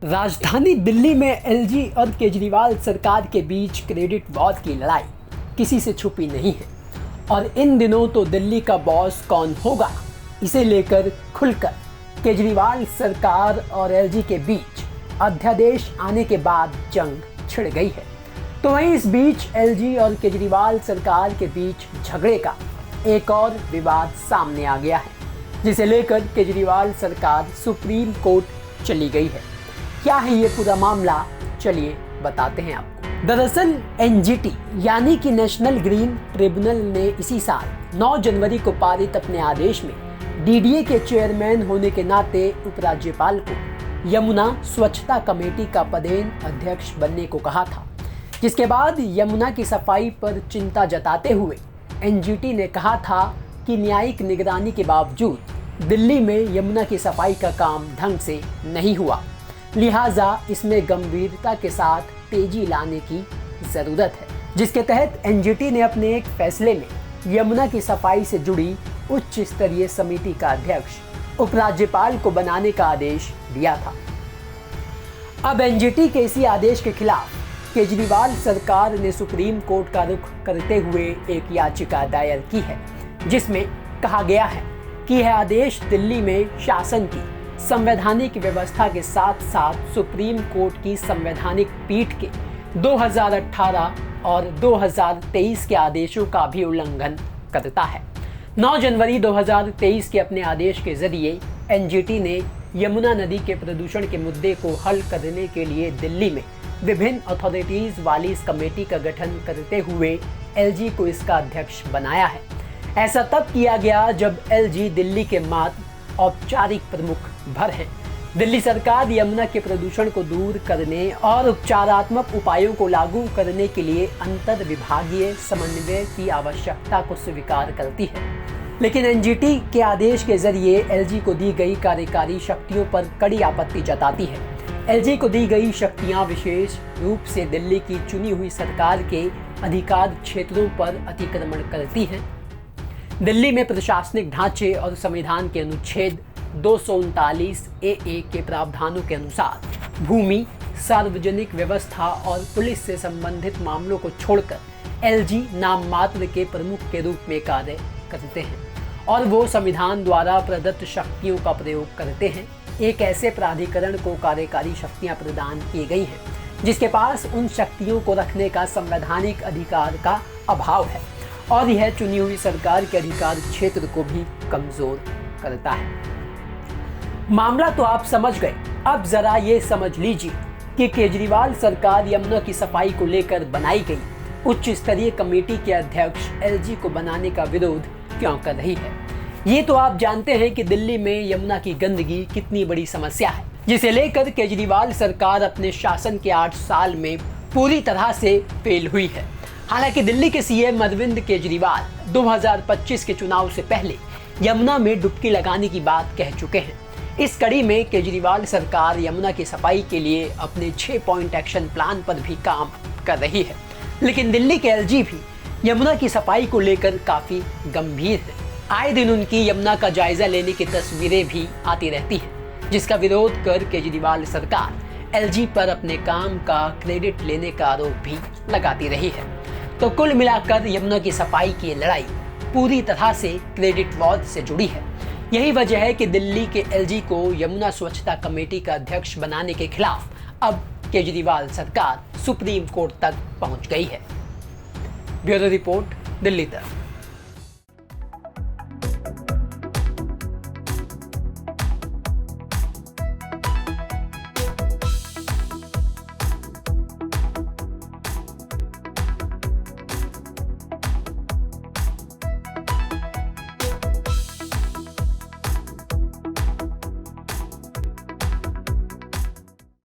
राजधानी दिल्ली में एलजी और केजरीवाल सरकार के बीच क्रेडिट वॉर की लड़ाई किसी से छुपी नहीं है और इन दिनों तो दिल्ली का बॉस कौन होगा इसे लेकर खुलकर केजरीवाल सरकार और एलजी के बीच अध्यादेश आने के बाद जंग छिड़ गई है। तो वहीं इस बीच एलजी और केजरीवाल सरकार के बीच झगड़े का एक और विवाद सामने आ गया है, जिसे लेकर केजरीवाल सरकार सुप्रीम कोर्ट चली गई है। क्या है ये पूरा मामला, चलिए बताते हैं आपको। दरअसल एनजीटी यानी कि नेशनल ग्रीन ट्रिब्यूनल ने इसी साल 9 जनवरी को पारित अपने आदेश में डीडीए के चेयरमैन होने के नाते उपराज्यपाल को यमुना स्वच्छता कमेटी का पदेन अध्यक्ष बनने को कहा था, जिसके बाद यमुना की सफाई पर चिंता जताते हुए एनजीटी ने कहा था कि न्यायिक निगरानी के बावजूद दिल्ली में यमुना की सफाई का काम ढंग से नहीं हुआ, लिहाजा इसमें गंभीरता के साथ तेजी लाने की ज़रूरत है। जिसके तहत एनजीटी ने अपने एक फैसले में यमुना की सफाई से जुड़ी उच्च स्तरीय समिति का अध्यक्ष उपराज्यपाल को बनाने का आदेश दिया था। अब एनजीटी के इसी आदेश के खिलाफ केजरीवाल सरकार ने सुप्रीम कोर्ट का रुख करते हुए एक याचिका दायर की है, जिसमें कहा गया है कि यह आदेश दिल्ली में शासन की संवैधानिक व्यवस्था के साथ साथ सुप्रीम कोर्ट की संवैधानिक पीठ के 2018 और 2023 के आदेशों का भी उल्लंघन करता है। 9 जनवरी 2023 के अपने आदेश के जरिए एनजीटी ने यमुना नदी के प्रदूषण के मुद्दे को हल करने के लिए दिल्ली में विभिन्न अथॉरिटीज वाली इस कमेटी का गठन करते हुए एलजी को इसका अध्यक्ष बनाया है। ऐसा तब किया गया जब एलजी दिल्ली के मात्र औपचारिक प्रमुख भर हैं। दिल्ली सरकार यमुना के प्रदूषण को दूर करने और उपचारात्मक उपायों को लागू करने के लिए अंतर विभागीय समन्वय की आवश्यकता को स्वीकार करती है, लेकिन एनजीटी के आदेश के जरिए एलजी को दी गई कार्यकारी शक्तियों पर कड़ी आपत्ति जताती है। एलजी को दी गई शक्तियां विशेष रूप से दिल्ली की चुनी हुई सरकार के अधिकार क्षेत्रों पर अतिक्रमण करती हैं। दिल्ली में प्रशासनिक ढांचे और संविधान के अनुच्छेद 239 ए के प्रावधानों के अनुसार भूमि, सार्वजनिक व्यवस्था और पुलिस से संबंधित मामलों को छोड़कर एलजी नाम मात्र के प्रमुख के रूप में कार्य करते हैं और वो संविधान द्वारा प्रदत्त शक्तियों का प्रयोग करते हैं। एक ऐसे प्राधिकरण को कार्यकारी शक्तियां प्रदान की गई हैं जिसके पास उन शक्तियों को रखने का संवैधानिक अधिकार का अभाव है और यह चुनी हुई सरकार के अधिकार क्षेत्र को भी कमजोर करता है। मामला तो आप समझ गए, अब जरा ये समझ लीजिए कि केजरीवाल सरकार यमुना की सफाई को लेकर बनाई गई उच्च स्तरीय कमेटी के अध्यक्ष एलजी को बनाने का विरोध क्यों कर रही है। ये तो आप जानते हैं कि दिल्ली में यमुना की गंदगी कितनी बड़ी समस्या है, जिसे लेकर केजरीवाल सरकार अपने शासन के 8 साल में पूरी तरह से फेल हुई है। हालांकि दिल्ली के सीएम अरविंद केजरीवाल 2025 के चुनाव से पहले यमुना में डुबकी लगाने की बात कह चुके हैं। इस कड़ी में केजरीवाल सरकार यमुना की सफाई के लिए अपने 6 पॉइंट एक्शन प्लान पर भी काम कर रही है, लेकिन दिल्ली के एलजी भी यमुना की सफाई को लेकर काफी गंभीर है। आए दिन उनकी यमुना का जायजा लेने की तस्वीरें भी आती रहती हैं, जिसका विरोध कर केजरीवाल सरकार एलजी पर अपने काम का क्रेडिट लेने का आरोप भी लगाती रही है। तो कुल मिलाकर यमुना की सफाई की लड़ाई पूरी तरह से क्रेडिट वॉर से जुड़ी है। यही वजह है कि दिल्ली के एलजी को यमुना स्वच्छता कमेटी का अध्यक्ष बनाने के खिलाफ अब केजरीवाल सरकार सुप्रीम कोर्ट तक पहुंच गई है। ब्यूरो रिपोर्ट, दिल्ली तक।